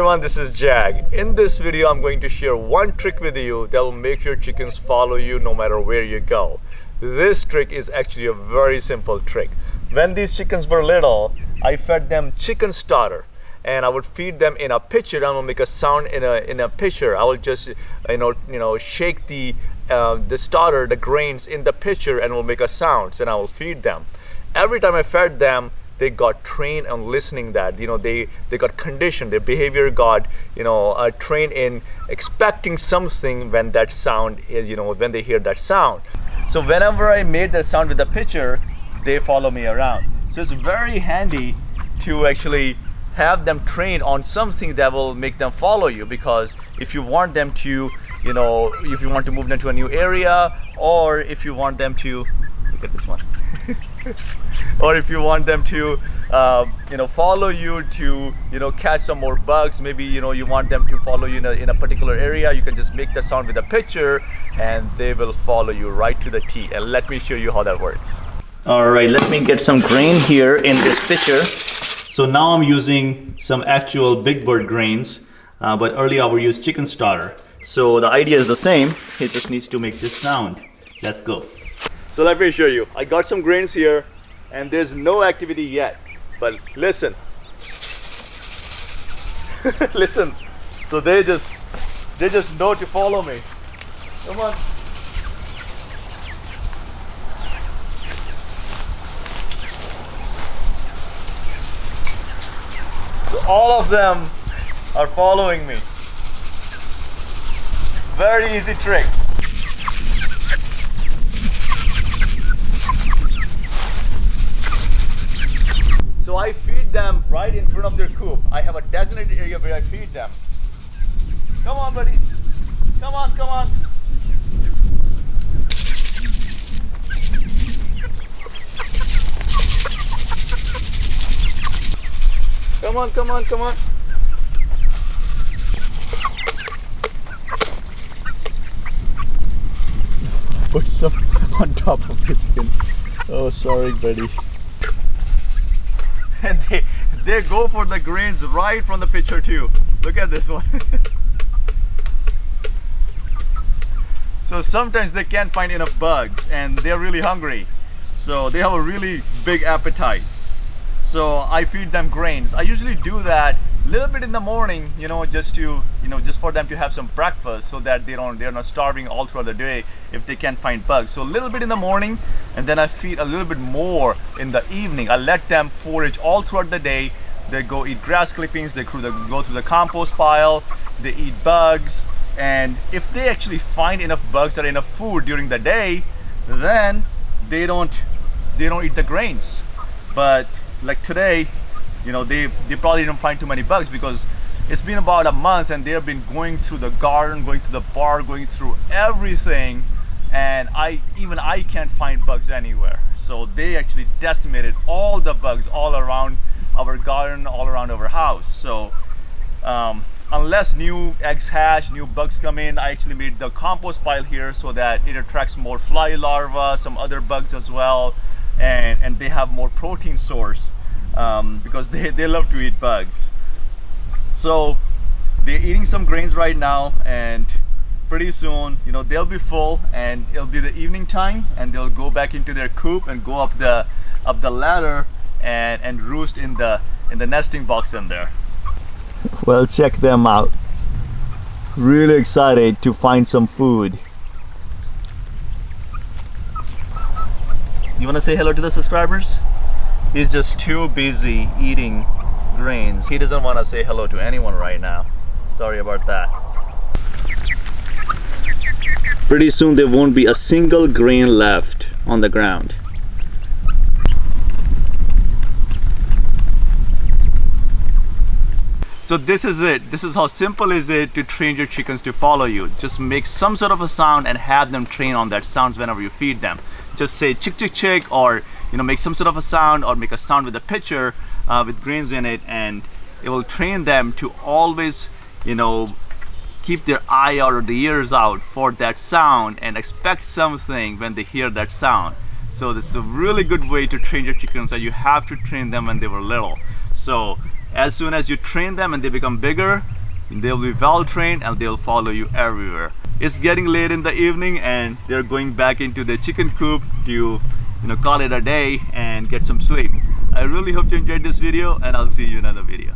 everyone, this is Jag. In this video, I'm going to share one trick with you that will make your chickens follow you no matter where you go. This trick is actually a very simple trick. When these chickens were little, I fed them chicken starter, and I would feed them in a pitcher and I will make a sound in a pitcher. I will just shake the starter, the grains in the pitcher, and will make a sound, and I will feed them. Every time I fed them, they got trained on listening that, they got conditioned, their behavior got, trained in expecting something when that sound is, when they hear that sound. So whenever I made that sound with the pitcher, they follow me around. So it's very handy to actually have them trained on something that will make them follow you, because if you want them to, if you want to move them to a new area, or if you want them to, look at this one. Or if you want them to follow you to catch some more bugs, maybe you want them to follow you in a particular area, you can just make the sound with a pitcher and they will follow you right to the T. And let me show you how that works. All right, let me get some grain here in this pitcher. So now I'm using some actual big bird grains, but earlier I would use chicken starter. So the idea is the same, it just needs to make this sound. Let's go. So let me show you. I got some grains here and there's no activity yet, but listen. Listen. So they just know to follow me. Come on. So all of them are following me. Very easy trick. So I feed them right in front of their coop. I have a designated area where I feed them. Come on, buddies. Come on, come on. Come on, come on, come on. Put some on top of the chicken. Oh, sorry, buddy. And they go for the grains right from the pitcher too. Look at this one. So sometimes they can't find enough bugs and they're really hungry. So they have a really big appetite. So I feed them grains. I usually do that a little bit in the morning, just for them to have some breakfast, so that they're not starving all throughout the day if they can't find bugs. So a little bit in the morning, and then I feed a little bit more in the evening. I let them forage all throughout the day. They go eat grass clippings, they go through the compost pile, they eat bugs, and if they actually find enough bugs or enough food during the day, then they don't eat the grains. But like today, they probably didn't find too many bugs because it's been about a month and they have been going through the garden, going to the bar, going through everything, and I can't find bugs anywhere. So they actually decimated all the bugs all around our garden, all around our house. So unless new eggs hatch, new bugs come in, I actually made the compost pile here so that it attracts more fly larvae, some other bugs as well, and they have more protein source because they love to eat bugs. So they're eating some grains right now, and pretty soon they'll be full and it'll be the evening time and they'll go back into their coop and go up the ladder and roost in the nesting box in there. Well, check them out. Really excited to find some food. You want to say hello to the subscribers? He's just too busy eating grains. He doesn't want to say hello to anyone right now. Sorry about that. Pretty soon there won't be a single grain left on the ground. So this is it. This is how simple is it to train your chickens to follow you. Just make some sort of a sound and have them train on that sounds whenever you feed them. Just say chick chick chick, or make some sort of a sound, or make a sound with a pitcher with grains in it, and it will train them to always keep their eye out or the ears out for that sound and expect something when they hear that sound. So this is a really good way to train your chickens, and you have to train them when they were little. So as soon as you train them and they become bigger, They'll be well trained and they'll follow you everywhere. It's getting late in the evening and they're going back into the chicken coop to call it a day and get some sleep. I really hope you enjoyed this video, and I'll see you in another video.